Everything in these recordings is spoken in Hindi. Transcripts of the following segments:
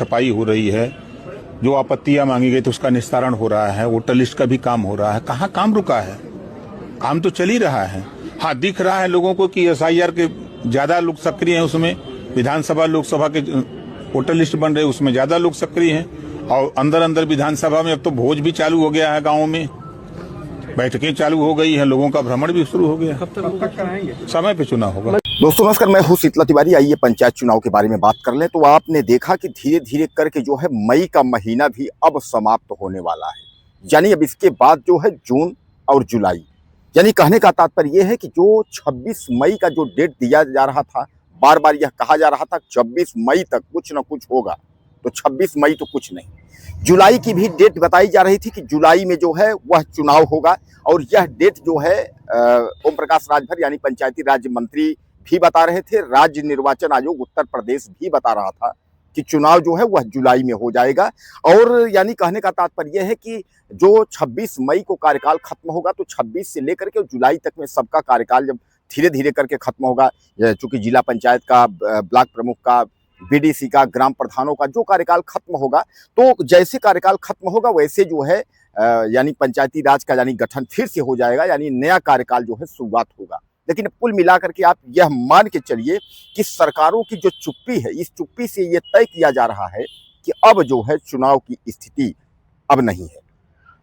छपाई हो रही है, जो आपत्तियां मांगी गई तो उसका निस्तारण हो रहा है, वोटर लिस्ट का भी काम हो रहा है। कहाँ काम रुका है? काम तो चल ही रहा है। हाँ, दिख रहा है लोगों को कि SIR के ज्यादा लोग सक्रिय हैं, उसमें विधानसभा लोकसभा के वोटर लिस्ट बन रहे, उसमें ज्यादा लोग सक्रिय हैं। और अंदर अंदर विधानसभा में अब तो भोज भी चालू हो गया है, गाँव में बैठकें चालू हो गई है, लोगों का भ्रमण भी शुरू हो गया। कब तक कराएंगे? समय पे चुनाव होगा। दोस्तों नमस्कार, मैं हूं शीतला तिवारी। आइए पंचायत चुनाव के बारे में बात कर लें। तो आपने देखा कि धीरे धीरे करके जो है मई का महीना भी अब समाप्त होने वाला है, यानी अब इसके बाद जो है जून और जुलाई, यानी कहने का तात्पर्य यह है कि जो 26 मई का जो डेट दिया जा रहा था, बार बार यह कहा जा रहा था 26 मई तक कुछ ना कुछ होगा, तो 26 मई तो कुछ नहीं। जुलाई की भी डेट बताई जा रही थी कि जुलाई में जो है वह चुनाव होगा, और यह डेट जो है ओम प्रकाश राजभर यानी पंचायती राज मंत्री भी बता रहे थे, राज्य निर्वाचन आयोग उत्तर प्रदेश भी बता रहा था कि चुनाव जो है वह जुलाई में हो जाएगा। और यानी कहने का तात्पर्य यह है कि जो 26 मई को कार्यकाल खत्म होगा, तो 26 से लेकर के जुलाई तक में सबका कार्यकाल जब धीरे धीरे करके खत्म होगा, चूंकि जिला पंचायत का, ब्लॉक प्रमुख का, BDC का, ग्राम प्रधानों का जो कार्यकाल खत्म होगा, तो जैसे कार्यकाल खत्म होगा वैसे जो है यानी पंचायती राज का यानी गठन फिर से हो जाएगा, यानी नया कार्यकाल जो है शुरुआत होगा। लेकिन कुल मिलाकर के आप यह मान के चलिए कि सरकारों की जो चुप्पी है, इस चुप्पी से यह तय किया जा रहा है कि अब जो है चुनाव की स्थिति अब नहीं है,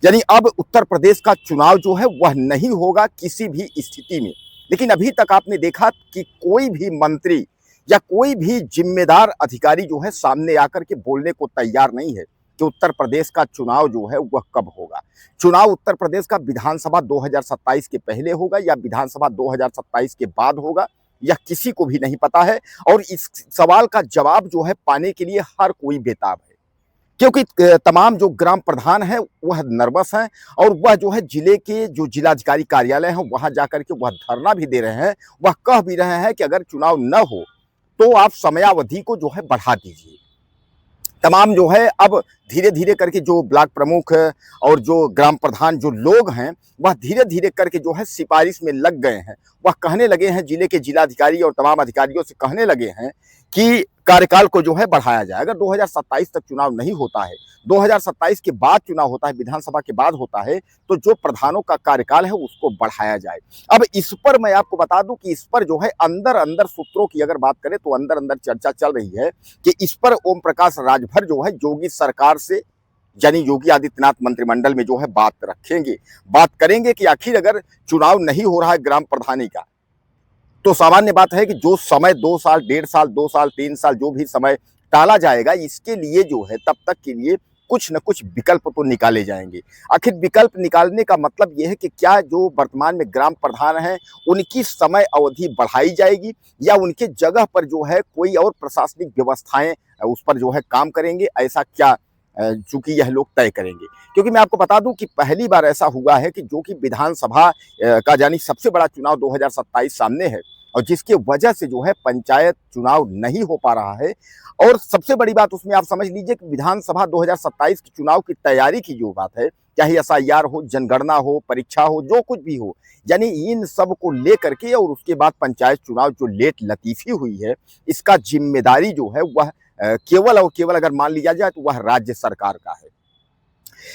यानी अब उत्तर प्रदेश का चुनाव जो है वह नहीं होगा किसी भी स्थिति में। लेकिन अभी तक आपने देखा कि कोई भी मंत्री या कोई भी जिम्मेदार अधिकारी जो है सामने आकर के बोलने को तैयार नहीं है कि उत्तर प्रदेश का चुनाव जो है वह कब होगा। चुनाव उत्तर प्रदेश का विधानसभा 2027 के पहले होगा या विधानसभा 2027 के बाद होगा, यह किसी को भी नहीं पता है। और इस सवाल का जवाब जो है पाने के लिए हर कोई बेताब है, क्योंकि तमाम जो ग्राम प्रधान हैं वह नर्वस हैं, और वह जो है जिले के जो जिलाधिकारी कार्यालय हैं वहां जाकर के वह धरना भी दे रहे हैं, वह कह भी रहे हैं कि अगर चुनाव न हो तो आप समयावधि को जो है बढ़ा दीजिए। तमाम जो है अब धीरे धीरे करके जो ब्लॉक प्रमुख और जो ग्राम प्रधान जो लोग हैं वह धीरे धीरे करके जो है सिफारिश में लग गए हैं। वह कहने लगे हैं, जिले के जिलाधिकारी और तमाम अधिकारियों से कहने लगे हैं कि कार्यकाल को जो है बढ़ाया जाए। अगर 2027 तक चुनाव नहीं होता है, 2027 के बाद चुनाव होता है, विधानसभा के बाद होता है, तो जो प्रधानों का कार्यकाल है उसको बढ़ाया जाए। अब इस पर मैं आपको बता दूं कि इस पर जो है अंदर अंदर सूत्रों की अगर बात करें तो अंदर अंदर चर्चा चल रही है कि इस पर ओम प्रकाश राजभर जो है योगी सरकार से, यानी योगी आदित्यनाथ मंत्रिमंडल में जो है बात रखेंगे, बात करेंगे कि आखिर अगर चुनाव नहीं हो रहा है ग्राम प्रधानी का, तो सामान्य बात है कि जो समय 2 साल, 1.5 साल, 2 साल, 3 साल जो भी समय टाला जाएगा, इसके लिए जो है तब तक के लिए कुछ न कुछ विकल्प तो निकाले जाएंगे। आखिर विकल्प निकालने का मतलब यह है कि क्या जो वर्तमान में ग्राम प्रधान हैं उनकी समय अवधि बढ़ाई जाएगी, या उनके जगह पर जो है कोई और प्रशासनिक व्यवस्थाएं उस पर जो है काम करेंगे, ऐसा क्या चूंकि यह लोग तय करेंगे। क्योंकि मैं आपको बता दूं कि पहली बार ऐसा हुआ है कि जो कि विधानसभा का यानी सबसे बड़ा चुनाव 2027 सामने है, और जिसकी वजह से जो है पंचायत चुनाव नहीं हो पा रहा है। और सबसे बड़ी बात उसमें आप समझ लीजिए कि विधानसभा 2027 के चुनाव की तैयारी की जो बात है, चाहे SIR हो, जनगणना हो, परीक्षा हो, जो कुछ भी हो, यानी इन सब को लेकर के, और उसके बाद पंचायत चुनाव जो लेट लतीफी हुई है, इसका जिम्मेदारी जो है वह केवल और केवल अगर मान लिया जाए तो वह राज्य सरकार का है।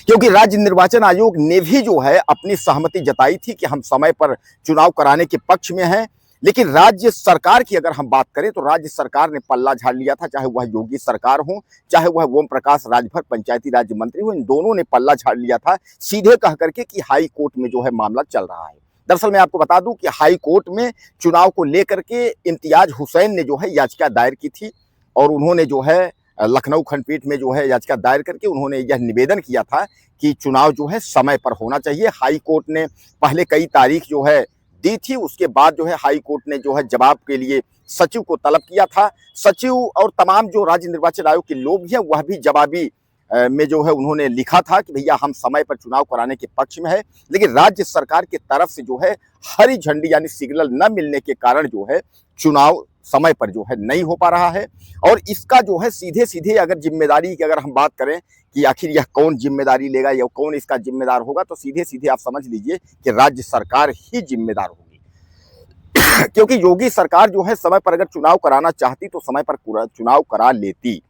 क्योंकि राज्य निर्वाचन आयोग ने भी जो है अपनी सहमति जताई थी कि हम समय पर चुनाव कराने के पक्ष में हैं, लेकिन राज्य सरकार की अगर हम बात करें तो राज्य सरकार ने पल्ला झाड़ लिया था, चाहे वह योगी सरकार हो, चाहे वह ओम प्रकाश राजभर पंचायती राज्य मंत्री हो, इन दोनों ने पल्ला झाड़ लिया था, सीधे कह करके कि हाई कोर्ट में जो है मामला चल रहा है। दरअसल मैं आपको बता दूं कि हाई कोर्ट में चुनाव को लेकर के इम्तियाज हुसैन ने जो है याचिका दायर की थी, और उन्होंने जो है लखनऊ खंडपीठ में जो है याचिका दायर करके उन्होंने यह निवेदन किया था कि चुनाव जो है समय पर होना चाहिए। हाई कोर्ट ने पहले कई तारीख जो है दी थी, उसके बाद जो है हाई कोर्ट ने जो है जवाब के लिए सचिव को तलब किया था। सचिव और तमाम जो राज्य निर्वाचन आयोग के लोग हैं वह भी जवाबी में जो है उन्होंने लिखा था कि भैया हम समय पर चुनाव कराने के पक्ष में है, लेकिन राज्य सरकार की तरफ से जो है हरी झंडी यानी सिग्नल न मिलने के कारण जो है चुनाव समय पर जो है नहीं हो पा रहा है। और इसका जो है सीधे सीधे अगर जिम्मेदारी की अगर हम बात करें कि आखिर यह कौन जिम्मेदारी लेगा या कौन इसका जिम्मेदार होगा, तो सीधे सीधे आप समझ लीजिए कि राज्य सरकार ही जिम्मेदार होगी। क्योंकि योगी सरकार जो है समय पर अगर चुनाव कराना चाहती तो समय पर चुनाव करा लेती,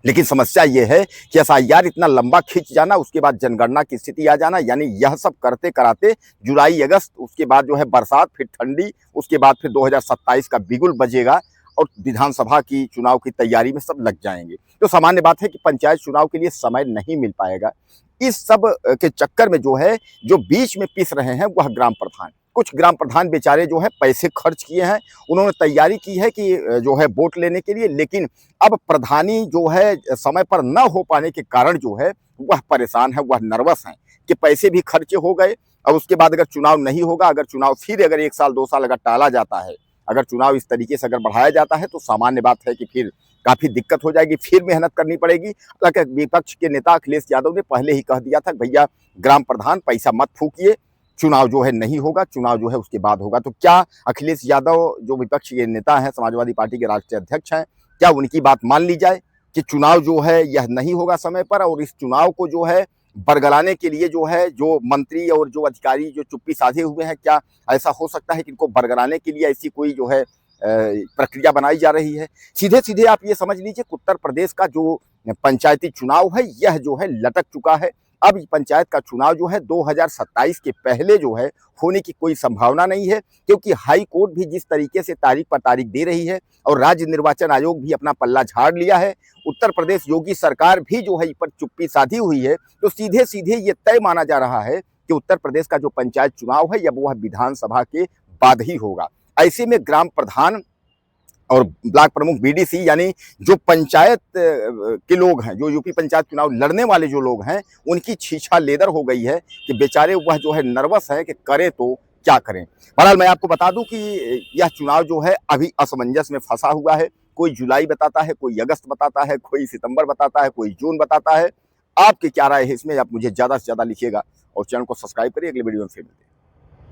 लेकिन समस्या ये है कि एसआईआर इतना लंबा खिंच जाना, उसके बाद जनगणना की स्थिति आ जाना, यानी यह सब करते कराते जुलाई अगस्त, उसके बाद जो है बरसात, फिर ठंडी, उसके बाद फिर 2027 का बिगुल बजेगा और विधानसभा की चुनाव की तैयारी में सब लग जाएंगे। तो सामान्य बात है कि पंचायत चुनाव के लिए समय नहीं मिल पाएगा। इस सब के चक्कर में जो है, जो बीच में पिस रहे हैं वह ग्राम प्रधान। कुछ ग्राम प्रधान बेचारे जो है पैसे खर्च किए हैं, उन्होंने तैयारी की है कि जो है वोट लेने के लिए, लेकिन अब प्रधानी जो है समय पर न हो पाने के कारण जो है वह परेशान है, वह नर्वस हैं कि पैसे भी खर्चे हो गए। और उसके बाद अगर चुनाव नहीं होगा, अगर चुनाव फिर अगर 1 साल 2 साल अगर टाला जाता है, अगर चुनाव इस तरीके से अगर बढ़ाया जाता है, तो सामान्य बात है कि फिर काफी दिक्कत हो जाएगी, फिर मेहनत करनी पड़ेगी। हालांकि विपक्ष के नेता अखिलेश यादव ने पहले ही कह दिया था, भैया ग्राम प्रधान पैसा मत फूकिए, चुनाव जो है नहीं होगा, चुनाव जो है उसके बाद होगा। तो क्या अखिलेश यादव जो विपक्ष के नेता हैं, समाजवादी पार्टी के राष्ट्रीय अध्यक्ष हैं, क्या उनकी बात मान ली जाए कि चुनाव जो है यह नहीं होगा समय पर, और इस चुनाव को जो है बरगलाने के लिए जो है जो मंत्री और जो अधिकारी जो चुप्पी साधे हुए हैं, क्या ऐसा हो सकता है कि इनको बरगलाने के लिए ऐसी कोई जो है प्रक्रिया बनाई जा रही है? सीधे सीधे आप ये समझ लीजिए कि उत्तर प्रदेश का जो पंचायती चुनाव है यह जो है लटक चुका है। अब पंचायत का चुनाव जो है 2027 के पहले जो है होने की कोई संभावना नहीं है, क्योंकि हाई कोर्ट भी जिस तरीके से तारीख पर तारीख दे रही है और राज्य निर्वाचन आयोग भी अपना पल्ला झाड़ लिया है, उत्तर प्रदेश योगी सरकार भी जो है इस पर चुप्पी साधी हुई है, तो सीधे सीधे ये तय माना जा रहा है कि उत्तर प्रदेश का जो पंचायत चुनाव है या वह विधानसभा के बाद ही होगा। ऐसे में ग्राम प्रधान और ब्लॉक प्रमुख बीडीसी, यानी जो पंचायत के लोग हैं, जो यूपी पंचायत चुनाव लड़ने वाले जो लोग हैं, उनकी छीछा लेदर हो गई है कि बेचारे वह जो है नर्वस है कि करें तो क्या करें। बहरहाल मैं आपको बता दूं कि यह चुनाव जो है अभी असमंजस में फंसा हुआ है। कोई जुलाई बताता है, कोई अगस्त बताता है, कोई सितंबर बताता है, कोई जून बताता है। आपकी क्या राय है इसमें? आप मुझे ज्यादा से ज्यादा लिखिएगा और चैनल को सब्सक्राइब करिए। अगले वीडियो में फिर मिलते हैं।